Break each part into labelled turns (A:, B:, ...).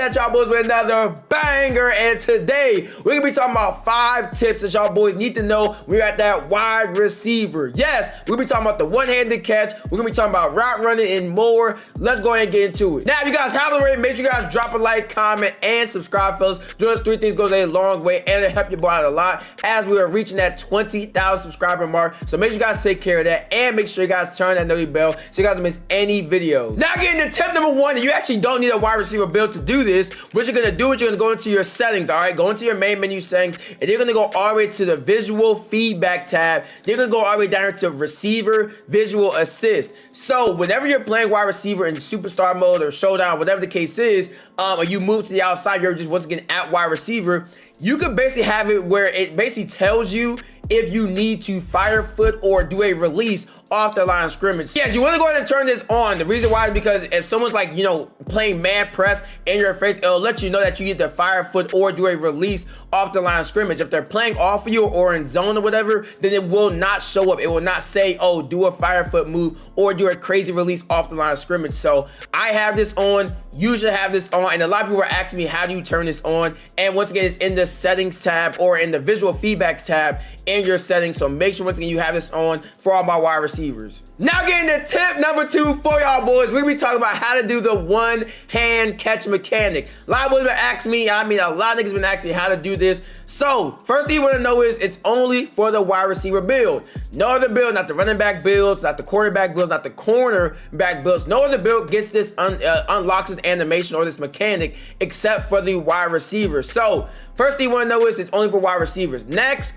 A: at y'all boys with another banger, and today we're gonna be talking about 5 tips that y'all boys need to know when you're at that wide receiver. Yes, we're gonna be talking about the one-handed catch, we're gonna be talking about route running and more. Let's go ahead and get into it. Now, if you guys haven't already, make sure you guys drop a like, comment, and subscribe, fellas. Doing those 3 things goes a long way, and it'll help your boy out a lot as we are reaching that 20,000 subscriber mark. So make sure you guys take care of that, and make sure you guys turn that notification bell so you guys don't miss any videos. Now, getting to tip number 1, and you actually don't need a wide receiver build to do this. What you're gonna do is you're gonna go into your settings, all right? Go into your main menu settings, and you're gonna go all the way to the visual feedback tab. You're gonna go all the way down here to receiver visual assist. So whenever you're playing wide receiver in superstar mode or showdown, whatever the case is, or you move to the outside, you're just once again at wide receiver, you could basically have it where it basically tells you if you need to fire foot or do a release off the line of scrimmage. Yes, you want to go ahead and turn this on. The reason why is because if someone's like, you know, playing man press in your face, it'll let you know that you need to fire foot or do a release off the line of scrimmage. If they're playing off of you or in zone or whatever, then it will not show up. It will not say, oh, do a fire foot move or do a crazy release off the line of scrimmage. So I have this on. You should have this on. And a lot of people are asking me, how do you turn this on? And once again, it's in the settings tab or in the visual feedback tab in your settings. So make sure once again you have this on for all my wide receivers. Now getting to tip number 2 for y'all boys, we're gonna be talking about how to do the one-hand catch mechanic. A lot of boys been asking me, I mean a lot of niggas been asking me how to do this. So first thing you want to know is it's only for the wide receiver build. No other build, not the running back builds, not the quarterback builds, not the cornerback builds. No other build gets this unlocks this animation or this mechanic except for the wide receiver. So first thing you want to know is it's only for wide receivers. Next,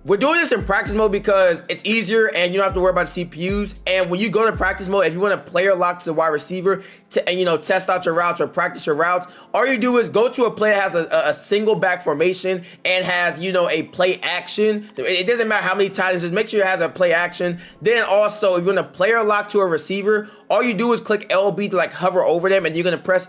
A: we're doing this in practice mode because it's easier and you don't have to worry about CPUs. And when you go to practice mode, if you want to player lock to the wide receiver and you know, test out your routes or practice your routes, all you do is go to a play that has a single back formation and has, you know, a play action. It doesn't matter how many times, just make sure it has a play action. Then also, if you want to player lock to a receiver, all you do is click LB to like hover over them, and you're gonna press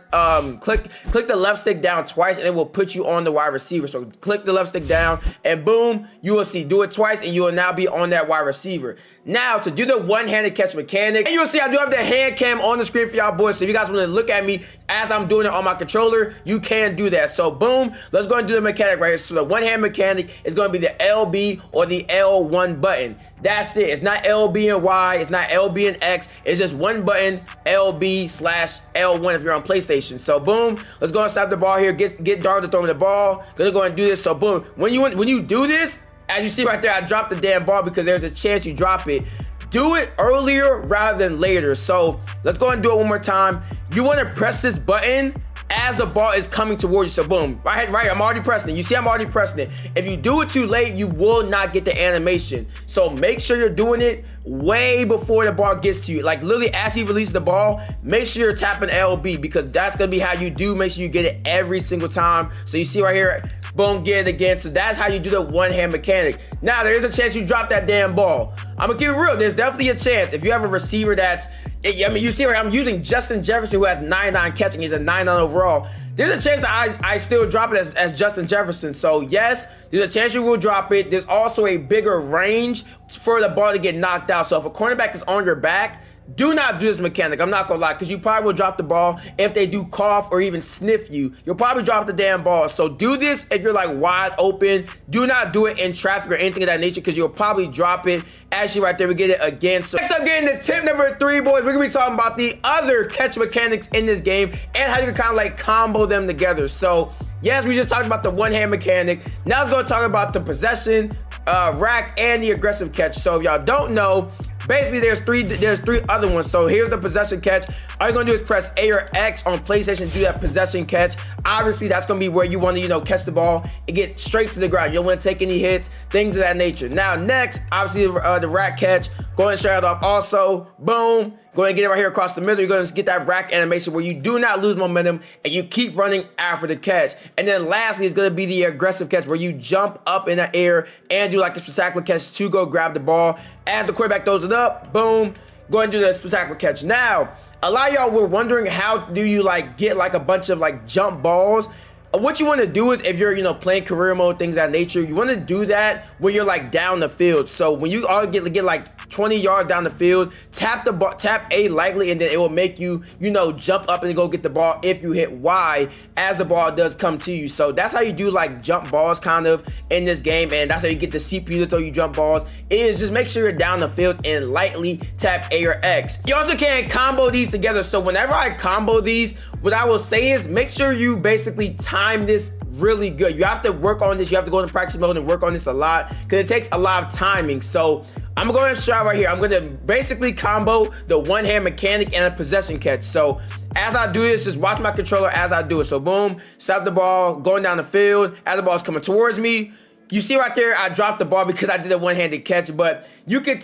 A: click the left stick down twice, and it will put you on the wide receiver. So click the left stick down, and boom, you will see. Do it twice, and you will now be on that wide receiver. Now to do the one-handed catch mechanic, and you will see I do have the hand cam on the screen for y'all boys. So if you guys want to look at me as I'm doing it on my controller, you can do that. So boom, let's go and do the mechanic right here. So the one-hand mechanic is going to be the LB or the L1 button. That's it. It's not LB and Y. It's not LB and X. It's just one button, LB/L1 if you're on PlayStation. So boom, let's go and snap the ball here. Get Dart to throw me the ball. Gonna go and do this. So boom, when you do this, as you see right there, I dropped the damn ball because there's a chance you drop it. Do it earlier rather than later. So let's go and do it one more time. You want to press this button as the ball is coming towards you. So boom, right, I'm already pressing it. You see I'm already pressing it. If you do it too late, you will not get the animation. So make sure you're doing it way before the ball gets to you. Like literally as he releases the ball, make sure you're tapping LB because that's gonna be how you do. Make sure you get it every single time. So you see right here, boom, get it again. So that's how you do the one-hand mechanic. Now there is a chance you drop that damn ball. I'm gonna keep it real. There's definitely a chance if you have a receiver that's, I mean, you see right, I'm using Justin Jefferson who has 99 catching. He's a 99 overall. There's a chance that I still drop it as Justin Jefferson. So yes, there's a chance you will drop it. There's also a bigger range for the ball to get knocked out. So if a cornerback is on your back, do not do this mechanic. I'm not gonna lie, because you probably will drop the ball. If they do cough or even sniff you, you'll probably drop the damn ball. So do this if you're like wide open. Do not do it in traffic or anything of that nature, because you'll probably drop it. Actually right there, we get it again. So next up, getting to tip number 3, boys, we're gonna be talking about the other catch mechanics in this game and how you can kind of like combo them together. So yes, we just talked about the one-hand mechanic. Now let's go talk about the possession, rack, and the aggressive catch. So if y'all don't know, basically there's three other ones. So here's the possession catch. All you're gonna do is press A or X on PlayStation to do that possession catch. Obviously that's gonna be where you want to, you know, catch the ball and get straight to the ground. You don't want to take any hits, things of that nature. Now next, obviously the rack catch, going straight off also, boom. Go ahead and get it right here across the middle. You're going to get that rack animation where you do not lose momentum and you keep running after the catch. And then lastly, it's going to be the aggressive catch where you jump up in the air and do like a spectacular catch to go grab the ball. As the quarterback throws it up, boom, go ahead and do the spectacular catch. Now, a lot of y'all were wondering how do you like get like a bunch of like jump balls. What you want to do is if you're, you know, playing career mode, things of that nature, you want to do that when you're like down the field. So when you all get like 20 yards down the field, tap A lightly, and then it will make you, you know, jump up and go get the ball if you hit Y as the ball does come to you. So that's how you do like jump balls kind of in this game, and that's how you get the CPU to throw you jump balls, is just make sure you're down the field and lightly tap A or X. You also can combo these together. So whenever I combo these, what I will say is make sure you basically time this really good. You have to work on this. You have to go into practice mode and work on this a lot because it takes a lot of timing. So I'm going to show right here. I'm going to basically combo the one-hand mechanic and a possession catch. So as I do this, just watch my controller as I do it. So boom, stop the ball, going down the field. As the ball's coming towards me, you see right there, I dropped the ball because I did a one-handed catch. But you could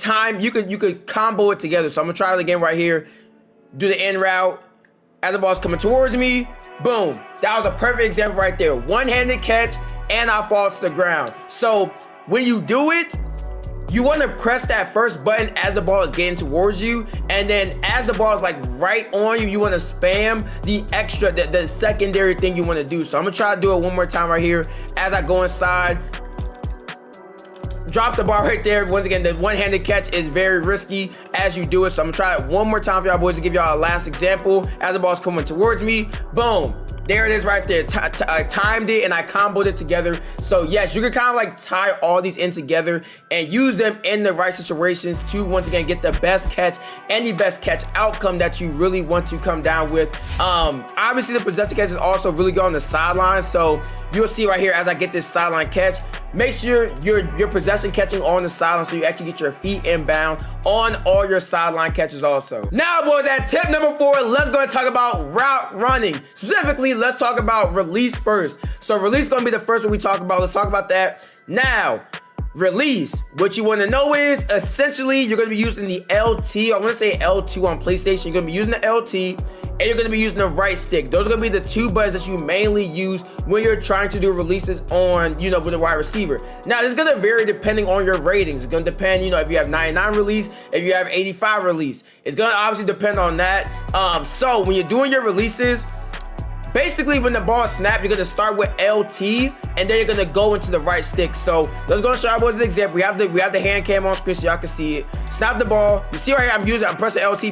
A: combo it together. So I'm gonna try it again right here. Do the in route. As the ball's coming towards me, boom. That was a perfect example right there. One-handed catch, and I fall to the ground. So when you do it, you want to press that first button as the ball is getting towards you, and then as the ball is like right on you, you want to spam the extra, the secondary thing you want to do. So I'm gonna try to do it one more time right here as I go inside. Drop the ball right there. Once again, the one-handed catch is very risky as you do it. So I'm gonna try it one more time for y'all boys to give y'all a last example. As the ball's coming towards me, boom. There it is right there. I timed it and I comboed it together. So yes, you can kind of like tie all these in together and use them in the right situations to once again get the best catch and the best catch outcome that you really want to come down with. Obviously the possession catch is also really good on the sideline. So you'll see right here as I get this sideline catch, make sure your possession catching on the sideline so you actually get your feet inbound on all your sideline catches also. Now, boys, at tip number 4, let's go and talk about route running. Specifically, let's talk about release first. So release is going to be the first one we talk about. Let's talk about that. Now, release, what you want to know is essentially you're going to be using the LT. I'm going to say L2 on PlayStation. You're going to be using the LT. And you're going to be using the right stick. Those are going to be the two buttons that you mainly use when you're trying to do releases on, you know, with a wide receiver. Now, this is going to vary depending on your ratings. It's going to depend, you know, if you have 99 release, if you have 85 release. It's going to obviously depend on that. So when you're doing your releases, basically when the ball is snapped, you're going to start with LT and then you're going to go into the right stick. So let's go and show you boys an example. We have the hand cam on screen so y'all can see it. Snap the ball. You see right here, I'm pressing LT,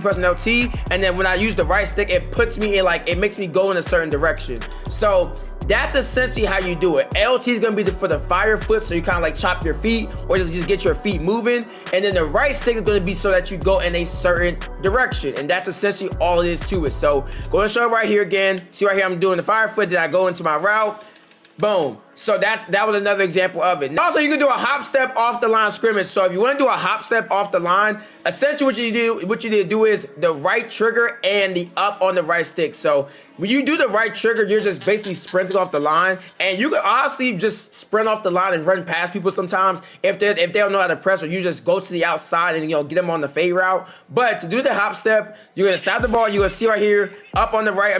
A: and then when I use the right stick, it puts me in like, it makes me go in a certain direction. So that's essentially how you do it. LT is going to be for the fire foot, so you kind of like chop your feet or just get your feet moving. And then the right stick is going to be so that you go in a certain direction. And that's essentially all it is to it. So go and show it right here again. See right here, I'm doing the fire foot. Then I go into my route. Boom. So that was another example of it. Also, you can do a hop step off the line of scrimmage. So if you want to do a hop step off the line, essentially what you need to do is the right trigger and the up on the right stick. So when you do the right trigger, you're just basically sprinting off the line, and you can honestly just sprint off the line and run past people sometimes if they don't know how to press, or you just go to the outside and, you know, get them on the fade route. But to do the hop step, you're gonna snap the ball. You're gonna see right here, up on the right,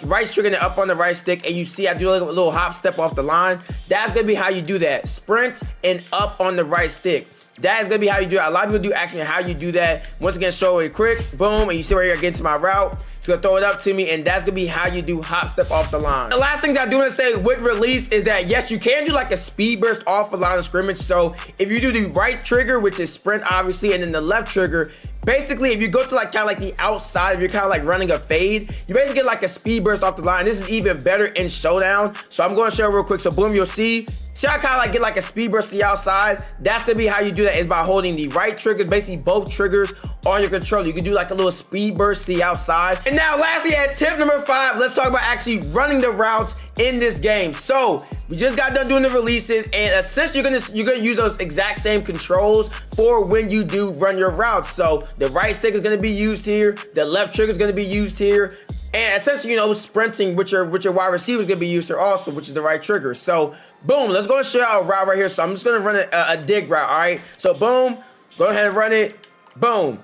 A: right trigger and up on the right stick, and you see I do like a little hop step off the line. That's gonna be how you do that. Sprint and up on the right stick. That is gonna be how you do it. A lot of people do actually how you do that. Once again, show it quick, boom, and you see right here, I get into my route. It's gonna throw it up to me, and that's gonna be how you do hop step off the line. The last thing that I do want to say with release is that yes, you can do like a speed burst off the line of scrimmage. So if you do the right trigger, which is sprint obviously, and then the left trigger, basically if you go to like kind of like the outside, if you're kind of like running a fade, you basically get like a speed burst off the line. This is even better in Showdown. So I'm going to show real quick. So boom, you'll see I kind of like get like a speed burst to the outside. That's gonna be how you do that, is by holding the right triggers, basically both triggers on your controller. You can do like a little speed burst to the outside. And now lastly, at tip number 5, let's talk about actually running the routes in this game. So we just got done doing the releases, and essentially you're gonna use those exact same controls for when you do run your routes. So the right stick is gonna be used here, the left trigger is gonna be used here, and essentially, you know, sprinting with your wide receiver is gonna be used here also, which is the right trigger. So boom, let's go and show you a route right here. So I'm just gonna run a dig route, all right? So boom, go ahead and run it, boom.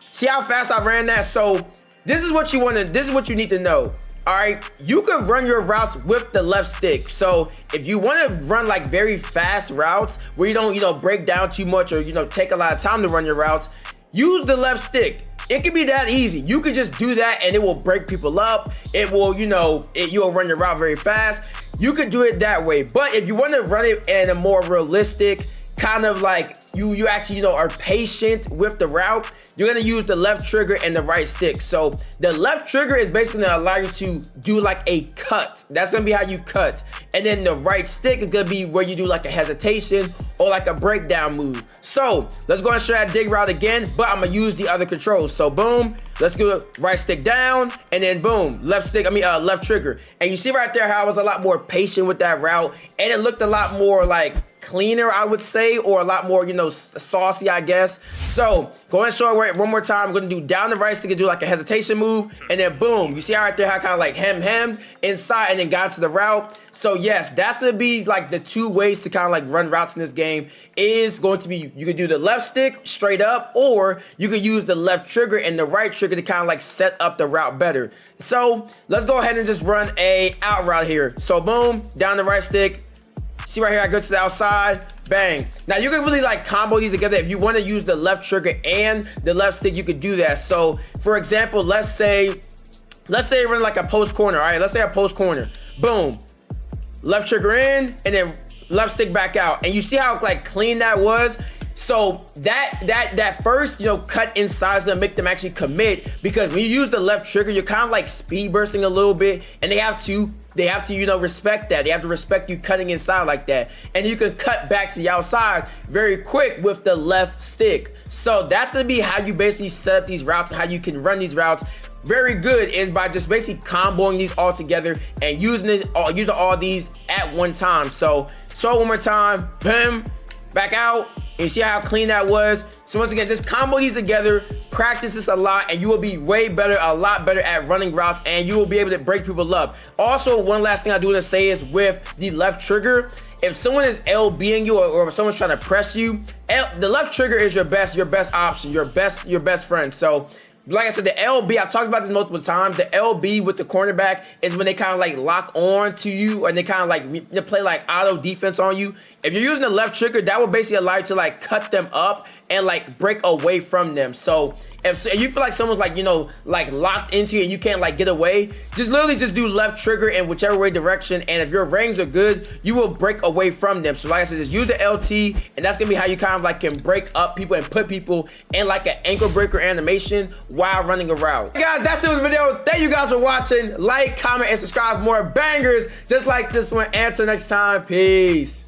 A: See how fast I ran that? So this is what you need to know. All right, you could run your routes with the left stick. So if you want to run like very fast routes where you don't, you know, break down too much, or, you know, take a lot of time to run your routes, use the left stick. It can be that easy. You could just do that and it will break people up. It will, you know, you'll run your route very fast. You could do it that way. But if you want to run it in a more realistic kind of like you actually, you know, are patient with the route, you're gonna use the left trigger and the right stick. So the left trigger is basically gonna allow you to do like a cut. That's gonna be how you cut. And then the right stick is gonna be where you do like a hesitation or like a breakdown move. So let's go and show that dig route again, but I'm gonna use the other controls. So boom, let's go right stick down, and then boom, left trigger. And you see right there how I was a lot more patient with that route, and it looked a lot more like cleaner, I would say, or a lot more, you know, saucy, I guess. So go ahead and show it one more time. I'm gonna do down the right stick and do like a hesitation move, and then boom, you see how right there how I kind of like hemmed inside and then got into the route. So yes, that's gonna be like the two ways to kind of like run routes in this game. Is going to be, you could do the left stick straight up, or you could use the left trigger and the right trigger to kind of like set up the route better. So let's go ahead and just run a out route here. So boom, down the right stick. See right here, I go to the outside, bang. Now you can really like combo these together. If you want to use the left trigger and the left stick, you could do that. So for example, let's say you run like a post corner, all right? Let's say a post corner, boom. Left trigger in, and then left stick back out. And you see how like clean that was? So that first, you know, cut inside is gonna make them actually commit, because when you use the left trigger, you're kind of like speed bursting a little bit, and they have to, you know, respect that. They have to respect you cutting inside like that. And you can cut back to the outside very quick with the left stick. So that's gonna be how you basically set up these routes and how you can run these routes very good, is by just basically comboing these all together and using all these at one time. So one more time, boom, back out. And you see how clean that was? So once again, just combo these together, practice this a lot, and you will be way better, a lot better at running routes, and you will be able to break people up. Also, one last thing I do want to say is with the left trigger, if someone is LBing you, or if someone's trying to press you, the left trigger is your best option, your best friend. So like I said, the LB, I've talked about this multiple times. The LB with the cornerback is when they kind of like lock on to you, and they kind of like they play like auto defense on you. If you're using the left trigger, that will basically allow you to like cut them up and like break away from them. So if you feel like someone's like, you know, like locked into you and you can't like get away, just literally just do left trigger in whichever way direction, and if your ranges are good, you will break away from them. So like I said, just use the LT, and that's gonna be how you kind of like can break up people and put people in like an ankle breaker animation while running a route. Hey guys, that's it for the video. Thank you guys for watching. Like, comment, and subscribe for more bangers just like this one. Until next time, peace.